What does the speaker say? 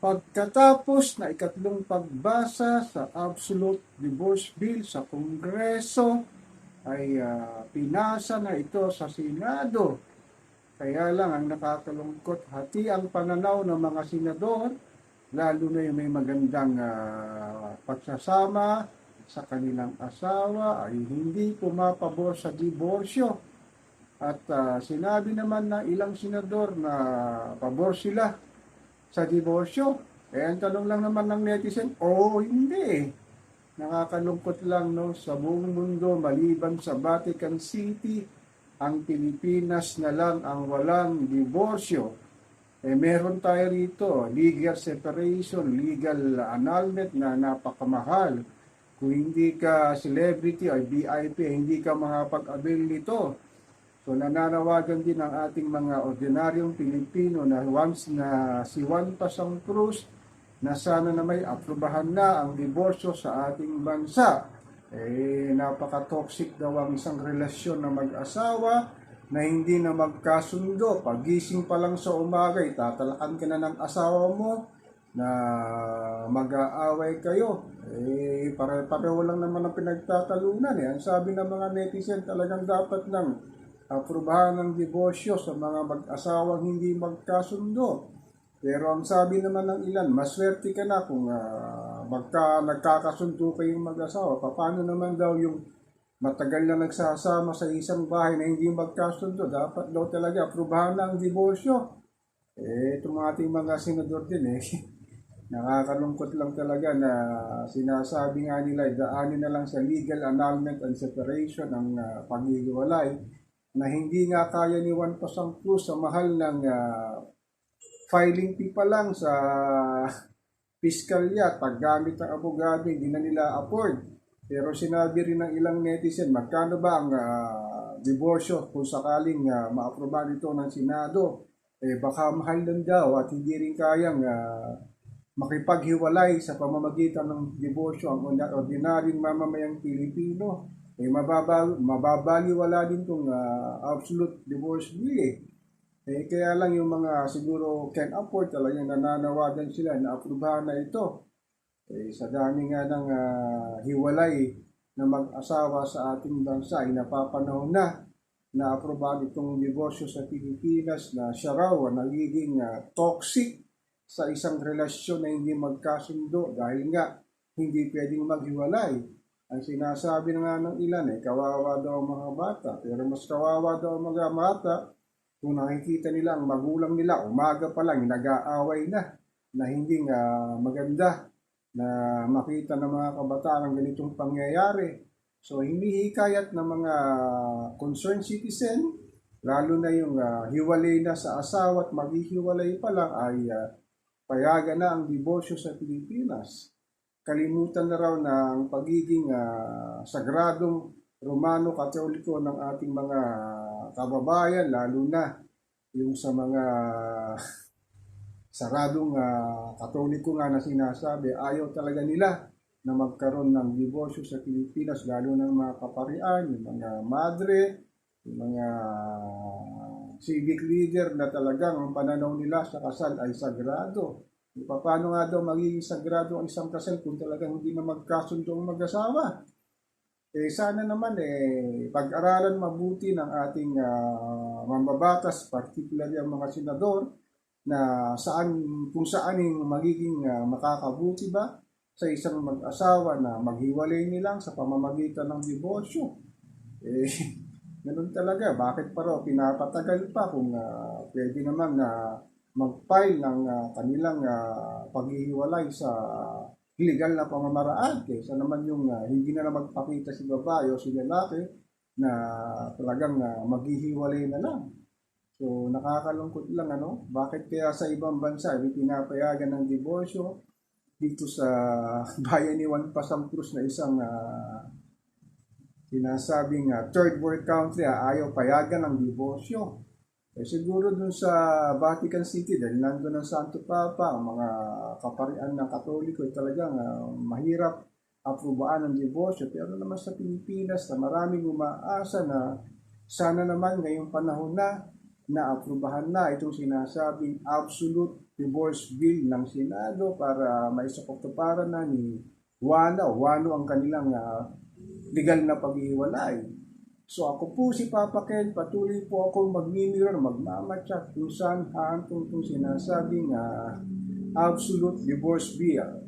Pagkatapos na ikatlong pagbasa sa Absolute Divorce Bill sa Kongreso, ay pinasa na ito sa Senado. Kaya lang ang nakakalungkot, hati ang pananaw ng mga senador, lalo na yung may magandang pagsasama sa kanilang asawa ay hindi pumapabor sa diborsyo. At sinabi naman ng ilang senador na pabor sila sa diborsyo. Ang tanong lang naman ng netizen, hindi. Nakakalungkot lang, no, sa buong mundo maliban sa Vatican City, ang Pilipinas na lang ang walang diborsyo. Meron tayo rito legal separation, legal annulment na napakamahal. Kung hindi ka celebrity o VIP, hindi ka makapag-avail nito. So nananawagan din ang ating mga ordinaryong Pilipino na once na si Juan Pasang Cruz na sana na may aprubahan na ang diborsyo sa ating bansa. Napaka-toxic daw ang isang relasyon na mag-asawa na hindi na magkasundo. Pagising pa lang sa umaga, tatalakan ka na ng asawa mo na mag-aaway kayo. Pareho lang naman ang pinagtatalunan. Ang sabi ng mga netizen, talagang dapat ng aprubahan ng diborsyo sa mga mag-asawang hindi magkasundo. Pero ang sabi naman ng ilan, maswerte ka na kung nagkakasundo kayong mag-asawa. Paano naman daw yung matagal na nagsasama sa isang bahay na hindi magkasundo? Dapat daw talaga aprubahan ng diborsyo. Itong ating mga senador din nakakalungkot lang talaga na sinasabi nga nila, daanin na lang sa legal annulment and separation ang paghihiwalay na hindi nga kaya ni Juan Pasang Cruz sa mahal ng filing fee pa lang sa piskalya, paggamit ng abogado, hindi na nila afford. Pero sinabi rin ng ilang netizen, magkano ba ang diborsyo kung sakaling ma-aprobahan ito ng Senado? Baka mahal lang daw at hindi rin kayang makipaghiwalay sa pamamagitan ng diborsyo ang ordinaryong mamamayang Pilipino. Mababaliwala din itong absolute divorce bill kaya lang yung mga siguro can afford talagang nananawagan sila na aprubahan na ito. Sa dami nga ng hiwalay na mag-asawa sa ating bansa ay napapanahon na aprubahan itong diborsyo sa Pilipinas na siya raw nagiging toxic sa isang relasyon na hindi magkasundo dahil nga hindi pwedeng maghiwalay. Ang sinasabi na nga ng ilan kawawa daw ang mga bata. Pero mas kawawa daw ang mga bata kung nakikita nila ang magulang nila, umaga pa lang, nag-aaway na hindi maganda na makita ng mga kabataan ang ganitong pangyayari. So, hinihikayat ng mga concerned citizen, lalo na yung hiwalay na sa asawa at maghihiwalay pa lang ay payagan na ang diborsyo sa Pilipinas. Kalimutan na raw na ang pagiging sagradong Romano Katoliko ng ating mga kababayan, lalo na yung sa mga saradong Katoliko nga na sinasabi, ayaw talaga nila na magkaroon ng diborsyo sa Pilipinas, lalo ng mga kaparian, yung mga madre, yung mga civic leader na talagang ang pananaw nila sa kasal ay sagrado. Paano nga daw magiging sagrado ang isang kasal kung talagang hindi na magkasundo ang mag-asawa? Sana naman pag-aralan mabuti ng ating mambabatas, particularly ang mga senador, na kung saan yung magiging makakabuti ba sa isang mag-asawa na maghiwalay nilang sa pamamagitan ng diborsyo. Ganun talaga. Bakit pa raw pinapatagal pa kung pwede naman na mag-file ng kanilang paghihiwalay sa legal na pamamaraan kaysa naman yung hindi na magpakita si babae o si lalaki na talagang maghihiwalay na lang. So nakakalungkot lang bakit kaya sa ibang bansa pinapayagan ng diborsyo dito sa bayan ni Juan Pasang Cruz na isang sinasabing third world country ayaw payagan ng diborsyo. Siguro dun sa Vatican City, dahil nandun ang Santo Papa, ang mga kaparian ng Katoliko, talagang mahirap aprobaan ng diborsyo. Pero naman sa Pilipinas, na maraming umaasa na sana naman ngayong panahon na naaprubahan na itong sinasabing absolute divorce bill ng Senado para maisakatuparan na ni Wano ang kanilang legal na paghiwalay. So ako po si Papa Ken, patuloy po akong magmi-mirror, magmamatchat kung saan haantong itong sinasabing absolute divorce bill.